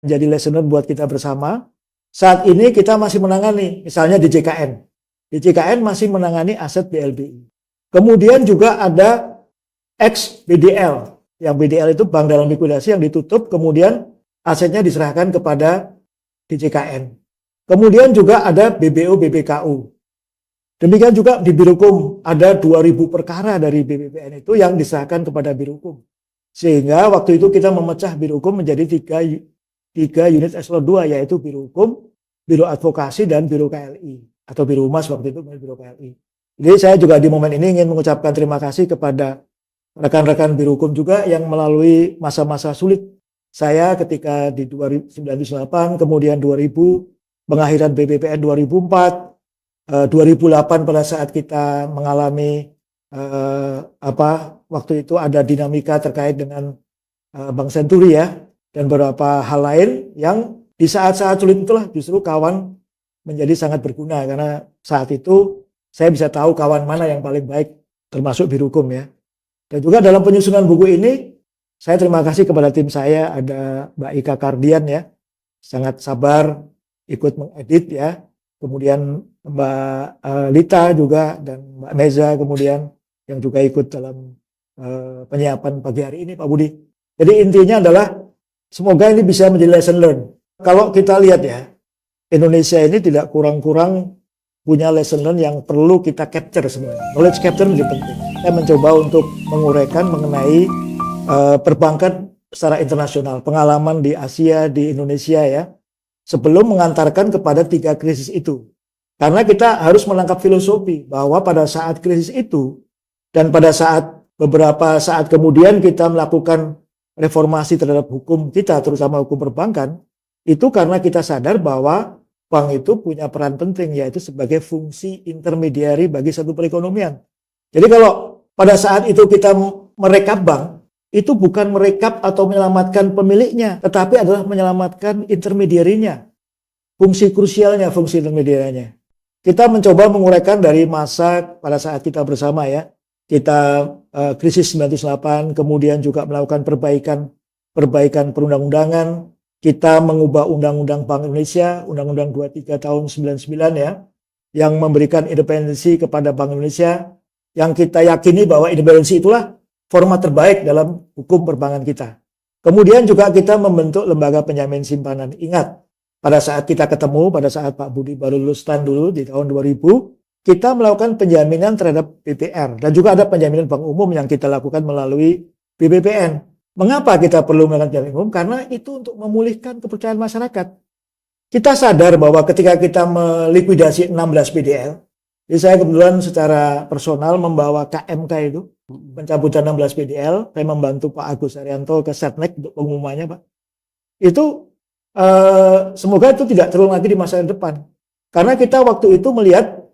menjadi lesson learned buat kita bersama. Saat ini kita masih menangani, misalnya di JKN. Di JKN masih menangani aset BLBI. Kemudian juga ada ex-BDL. Yang BDL itu bank dalam likuidasi yang ditutup, kemudian asetnya diserahkan kepada DJKN. Kemudian juga ada BBO BBKU. Demikian juga di Birohukum ada 2.000 perkara dari BBPN itu yang diserahkan kepada Birohukum. Sehingga waktu itu kita memecah Birohukum menjadi tiga unit eselon 2, yaitu Birohukum, Biro Advokasi, dan Biro KLI. Atau Biro Humas waktu itu, Biro KLI. Jadi saya juga di momen ini ingin mengucapkan terima kasih kepada rekan-rekan Birohukum juga yang melalui masa-masa sulit saya ketika di 1998, kemudian 2000, pengakhiran BBPN 2004, 2008 pada saat kita mengalami waktu itu ada dinamika terkait dengan Bank Senturi ya, dan beberapa hal lain yang di saat-saat sulit itulah justru kawan menjadi sangat berguna, karena saat itu saya bisa tahu kawan mana yang paling baik, termasuk Birohukum ya. Dan juga dalam penyusunan buku ini, saya terima kasih kepada tim saya, ada Mbak Ika Kardian ya, sangat sabar ikut mengedit ya. Kemudian Mbak Lita juga, dan Mbak Meza kemudian yang juga ikut dalam penyiapan pagi hari ini Pak Budi. Jadi intinya adalah semoga ini bisa menjadi lesson learned. Kalau kita lihat ya, Indonesia ini tidak kurang-kurang punya lesson learned yang perlu kita capture sebenarnya. Knowledge capture menjadi penting. Saya mencoba untuk menguraikan mengenai perbankan secara internasional, pengalaman di Asia, di Indonesia ya, sebelum mengantarkan kepada 3 krisis itu. Karena kita harus menangkap filosofi bahwa pada saat krisis itu dan pada saat beberapa saat kemudian kita melakukan reformasi terhadap hukum kita, terutama hukum perbankan, itu karena kita sadar bahwa bank itu punya peran penting, yaitu sebagai fungsi intermediari bagi satu perekonomian. Jadi kalau pada saat itu kita merekap bank, itu bukan merekap atau menyelamatkan pemiliknya, tetapi adalah menyelamatkan intermediarinya, fungsi krusialnya, fungsi intermediarinya. Kita mencoba menguraikan dari masa pada saat kita bersama ya, kita krisis 98, kemudian juga melakukan perbaikan perundang-undangan, kita mengubah Undang-Undang Bank Indonesia, Undang-Undang 23 tahun 99 ya, yang memberikan independensi kepada Bank Indonesia, yang kita yakini bahwa independensi itulah format terbaik dalam hukum perbankan kita. Kemudian juga kita membentuk lembaga penjamin simpanan. Ingat, pada saat kita ketemu, pada saat Pak Budi baru lulus STAN dulu di tahun 2000, kita melakukan penjaminan terhadap BPR, dan juga ada penjaminan bank umum yang kita lakukan melalui BBPN. Mengapa kita perlu melakukan penjaminan umum? Karena itu untuk memulihkan kepercayaan masyarakat. Kita sadar bahwa ketika kita melikuidasi 16 BDL, jadi saya kebetulan secara personal membawa KMK itu, pencabutan 16 BDL, saya membantu Pak Agus Arianto ke Setnek untuk pengumumannya Pak. Itu semoga itu tidak terulang lagi di masa depan. Karena kita waktu itu melihat,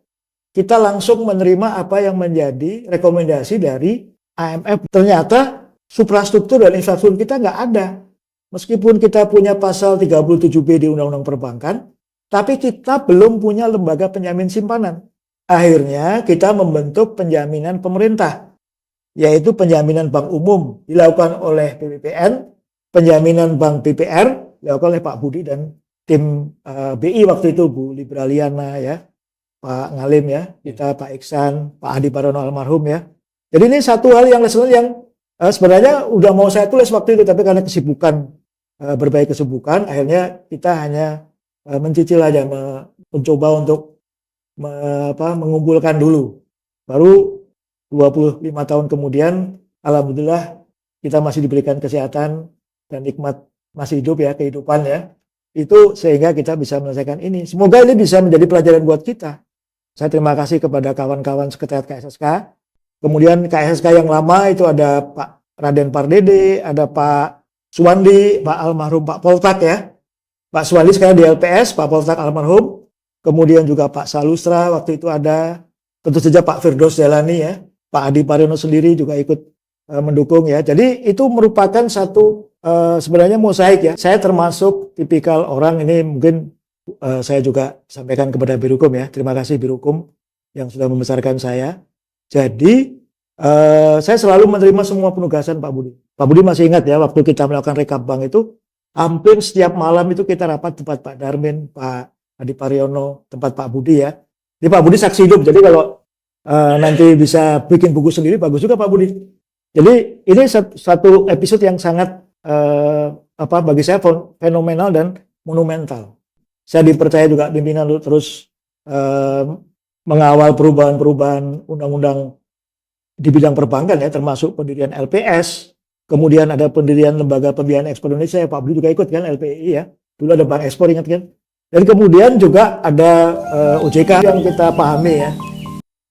kita langsung menerima apa yang menjadi rekomendasi dari IMF. Ternyata suprastruktur dan infrastruktur kita nggak ada. Meskipun kita punya pasal 37B di Undang-Undang Perbankan, tapi kita belum punya lembaga penjamin simpanan. Akhirnya kita membentuk penjaminan pemerintah, yaitu penjaminan bank umum dilakukan oleh BBPN, penjaminan bank BPR dilakukan oleh Pak Budi dan tim BI waktu itu, Bu Libraliana ya, Pak Ngalim ya, kita Pak Iksan, Pak Adi Parono almarhum ya. Jadi ini satu hal yang sebenarnya udah mau saya tulis waktu itu, tapi karena kesibukan, berbagai kesibukan, akhirnya kita hanya mencicil aja, mencoba untuk mengumpulkan dulu. Baru 25 tahun kemudian, alhamdulillah kita masih diberikan kesehatan dan nikmat masih hidup ya, kehidupan ya. Itu sehingga kita bisa menyelesaikan ini. Semoga ini bisa menjadi pelajaran buat kita. Saya terima kasih kepada kawan-kawan sekretariat KSSK. Kemudian KSSK yang lama itu ada Pak Raden Pardede, ada Pak Suwandi, Pak almarhum Pak Poltak ya. Pak Suwandi sekarang di LPS, Pak Poltak almarhum. Kemudian juga Pak Salustra waktu itu ada. Tentu saja Pak Firdaus Jalani ya. Pak Adi Pariono sendiri juga ikut mendukung ya. Jadi itu merupakan satu sebenarnya mosaik ya. Saya termasuk tipikal orang ini, mungkin saya juga sampaikan kepada Birohukum ya. Terima kasih Birohukum yang sudah membesarkan saya. Jadi saya selalu menerima semua penugasan Pak Budi. Pak Budi masih ingat ya, waktu kita melakukan rekap bank itu hampir setiap malam itu kita rapat tempat Pak Darmin, Pak Adi Pariono, tempat Pak Budi ya. Jadi Pak Budi saksi hidup, jadi kalau nanti bisa bikin buku sendiri, bagus juga Pak Budi. Jadi ini satu episode yang sangat bagi saya fenomenal dan monumental. Saya dipercaya juga pimpinan untuk terus mengawal perubahan-perubahan undang-undang di bidang perbankan ya, termasuk pendirian LPS, kemudian ada pendirian Lembaga Pembiayaan Ekspor Indonesia, Pak Budi juga ikut kan, LPI ya, dulu ada Bank Ekspor, ingat kan? Dan kemudian juga ada OJK yang kita pahami ya,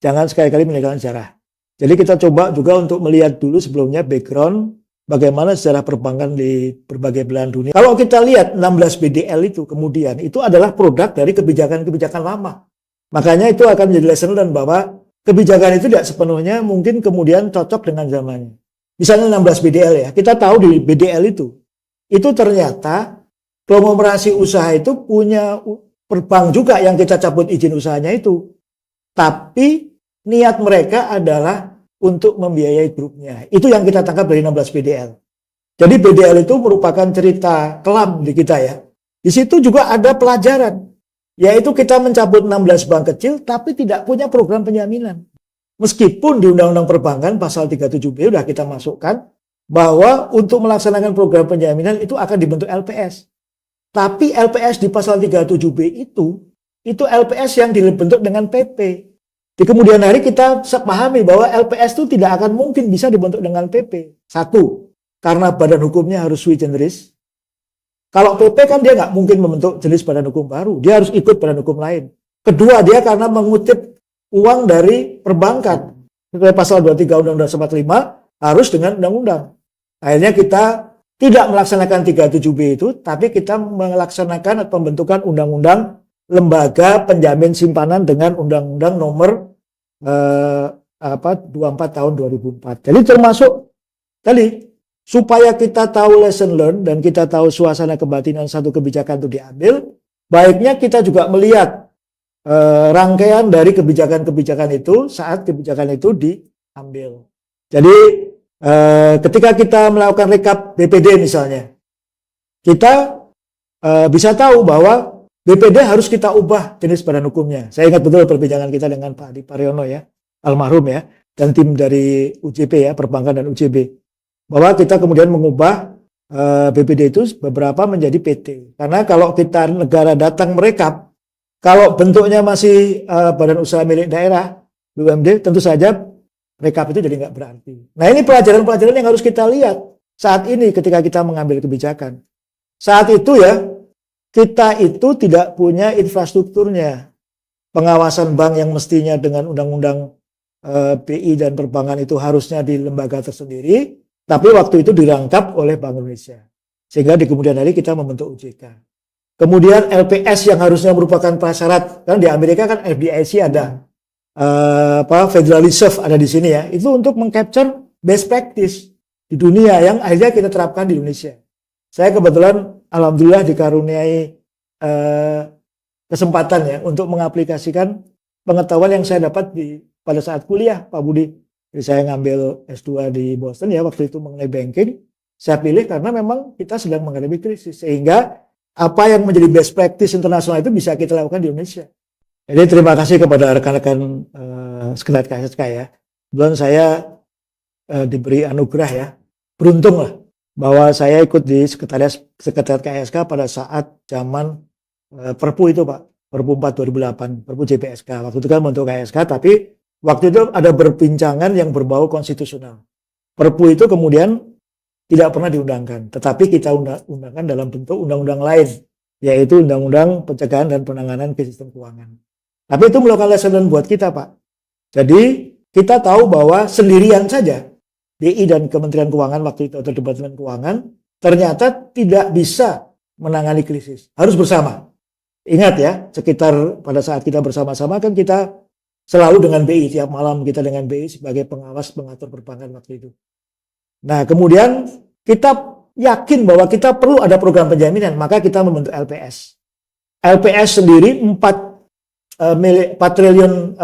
jangan sekali-kali meninggalkan sejarah. Jadi kita coba juga untuk melihat dulu sebelumnya background bagaimana sejarah perbankan di berbagai belahan dunia. Kalau kita lihat 16 BDL itu kemudian itu adalah produk dari kebijakan-kebijakan lama. Makanya itu akan menjadi lesson learned bahwa kebijakan itu tidak sepenuhnya mungkin kemudian cocok dengan zamannya. Misalnya 16 BDL ya, kita tahu di BDL itu ternyata konglomerasi usaha itu punya perbank juga yang kita cabut izin usahanya itu. Tapi niat mereka adalah untuk membiayai grupnya. Itu yang kita tangkap dari 16 BDL. Jadi BDL itu merupakan cerita kelam di kita ya. Di situ juga ada pelajaran. Yaitu kita mencabut 16 bank kecil tapi tidak punya program penjaminan. Meskipun di Undang-Undang Perbankan pasal 37B sudah kita masukkan bahwa untuk melaksanakan program penjaminan itu akan dibentuk LPS. Tapi LPS di pasal 37B itu LPS yang dibentuk dengan PP. Di kemudian hari kita pahami bahwa LPS itu tidak akan mungkin bisa dibentuk dengan PP. Satu, karena badan hukumnya harus sui generis. Kalau PP kan dia nggak mungkin membentuk jenis badan hukum baru. Dia harus ikut badan hukum lain. Kedua, dia karena mengutip uang dari perbankan. Sesuai pasal 23 Undang-Undang 45 harus dengan undang-undang. Akhirnya kita tidak melaksanakan 37B itu, tapi kita melaksanakan pembentukan undang-undang lembaga penjamin simpanan dengan undang-undang nomor 24 tahun 2004. Jadi termasuk tadi supaya kita tahu lesson learned dan kita tahu suasana kebatinan satu kebijakan itu diambil, baiknya kita juga melihat rangkaian dari kebijakan-kebijakan itu saat kebijakan itu diambil. Jadi ketika kita melakukan rekap BPD misalnya, kita bisa tahu bahwa BPD harus kita ubah jenis badan hukumnya. Saya ingat betul perbincangan kita dengan Pak Adi Pariono ya, almarhum ya, dan tim dari UJP ya, Perbankan dan UJB. Bahwa kita kemudian mengubah BPD itu beberapa menjadi PT. Karena kalau kita negara datang merekap, kalau bentuknya masih badan usaha milik daerah, BUMD, tentu saja rekap itu jadi nggak berarti. Nah ini pelajaran-pelajaran yang harus kita lihat saat ini ketika kita mengambil kebijakan. Saat itu ya, kita itu tidak punya infrastrukturnya. Pengawasan bank yang mestinya dengan undang-undang BI dan perbankan itu harusnya di lembaga tersendiri, tapi waktu itu dirangkap oleh Bank Indonesia. Sehingga di kemudian hari kita membentuk OJK. Kemudian LPS yang harusnya merupakan prasyarat, kan di Amerika kan FDIC ada, Federal Reserve ada di sini ya, itu untuk mengcapture best practice di dunia yang akhirnya kita terapkan di Indonesia. Saya kebetulan alhamdulillah dikaruniai kesempatan ya untuk mengaplikasikan pengetahuan yang saya dapat pada saat kuliah, Pak Budi. Jadi saya ngambil S2 di Boston ya waktu itu mengenai banking. Saya pilih karena memang kita sedang menghadapi krisis, sehingga apa yang menjadi best practice internasional itu bisa kita lakukan di Indonesia. Jadi terima kasih kepada rekan-rekan sekretariat KSK ya. Kebetulan saya diberi anugerah ya, beruntung lah bahwa saya ikut di sekretariat KSK pada saat zaman Perpu itu Pak, Perpu 4 2008, Perpu JPSK. Waktu itu kan untuk KSK, tapi waktu itu ada berbincangan yang berbau konstitusional. Perpu itu kemudian tidak pernah diundangkan, tetapi kita undangkan dalam bentuk undang-undang lain, yaitu Undang-Undang Pencegahan dan Penanganan Sistem Keuangan. Tapi itu melakukan lesson learned buat kita Pak. Jadi kita tahu bahwa sendirian saja BI dan Kementerian Keuangan waktu itu atau Departemen Keuangan ternyata tidak bisa menangani krisis. Harus bersama. Ingat ya, sekitar pada saat kita bersama-sama kan kita selalu dengan BI, tiap malam kita dengan BI sebagai pengawas pengatur perbankan waktu itu. Nah, kemudian kita yakin bahwa kita perlu ada program penjaminan, maka kita membentuk LPS. LPS sendiri 4 triliun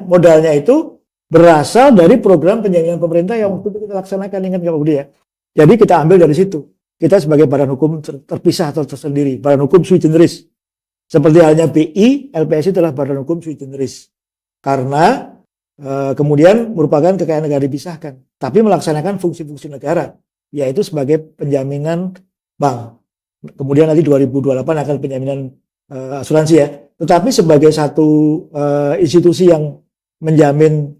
modalnya itu berasal dari program penjaminan pemerintah yang waktu itu kita laksanakan, ingat nggak Pak Budi ya? Jadi kita ambil dari situ. kita sebagai badan hukum terpisah atau tersendiri, badan hukum sui generis. Seperti halnya BI, LPSI adalah badan hukum sui generis. Karena kemudian merupakan kekayaan negara dipisahkan, tapi melaksanakan fungsi-fungsi negara, yaitu sebagai penjaminan bank. Kemudian nanti 2028 akan penjaminan asuransi ya. Tetapi sebagai satu institusi yang menjamin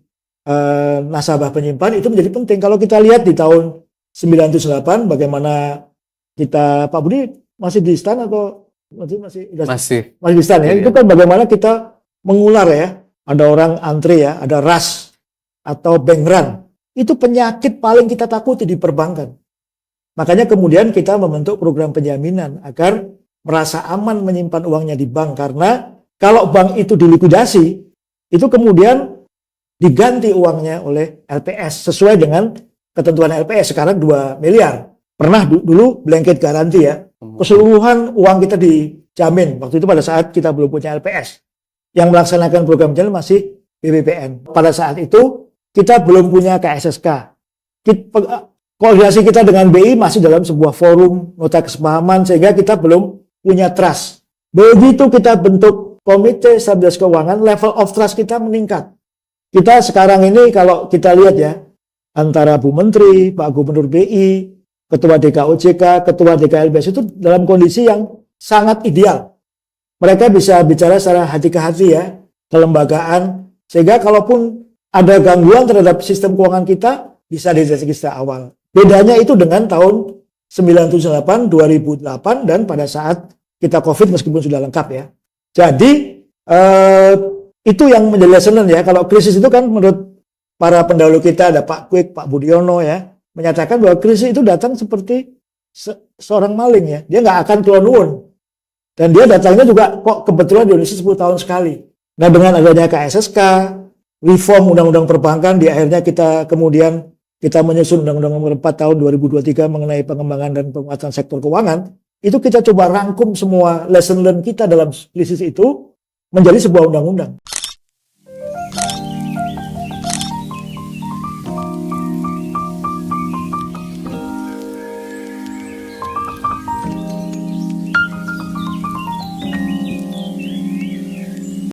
nasabah penyimpan itu menjadi penting. Kalau kita lihat di tahun 98 bagaimana kita, Pak Budi masih di STAN atau masih di STAN ya? Iya. Itu kan bagaimana kita mengular ya. Ada orang antri ya, ada RAS atau bank run. Itu penyakit paling kita takuti di perbankan. Makanya kemudian kita membentuk program penjaminan agar merasa aman menyimpan uangnya di bank. Karena kalau bank itu dilikuidasi, itu kemudian diganti uangnya oleh LPS sesuai dengan ketentuan LPS. Sekarang 2 miliar. Pernah dulu blanket garanti ya. Keseluruhan uang kita dijamin. Waktu itu pada saat kita belum punya LPS. Yang melaksanakan program penjaminan masih BPPN. Pada saat itu kita belum punya KSSK. Koordinasi kita dengan BI masih dalam sebuah forum nota kesepahaman sehingga kita belum punya trust. Begitu kita bentuk komite stabilitas keuangan, level of trust kita meningkat. Kita sekarang ini kalau kita lihat ya, antara Bu Menteri, Pak Gubernur BI, Ketua DKOJK, Ketua DKLBS itu dalam kondisi yang sangat ideal. Mereka bisa bicara secara hati ke hati ya, kelembagaan, sehingga kalaupun ada gangguan terhadap sistem keuangan kita, bisa dideteksi sejak awal. Bedanya itu dengan tahun 1998, 2008, dan pada saat kita COVID meskipun sudah lengkap ya. Jadi, itu yang menjadi lesson ya. Kalau krisis itu kan menurut para pendahulu kita, ada Pak Kwik, Pak Budiono ya, menyatakan bahwa krisis itu datang seperti seorang maling ya. Dia nggak akan keluar nuwun. Dan dia datangnya juga kok kebetulan di Indonesia 10 tahun sekali. Nah dengan adanya KSSK, reform undang-undang perbankan, di akhirnya kita kemudian kita menyusun undang-undang nomor 4 tahun 2023 mengenai pengembangan dan penguatan sektor keuangan, itu kita coba rangkum semua lesson learned kita dalam krisis itu menjadi sebuah undang-undang.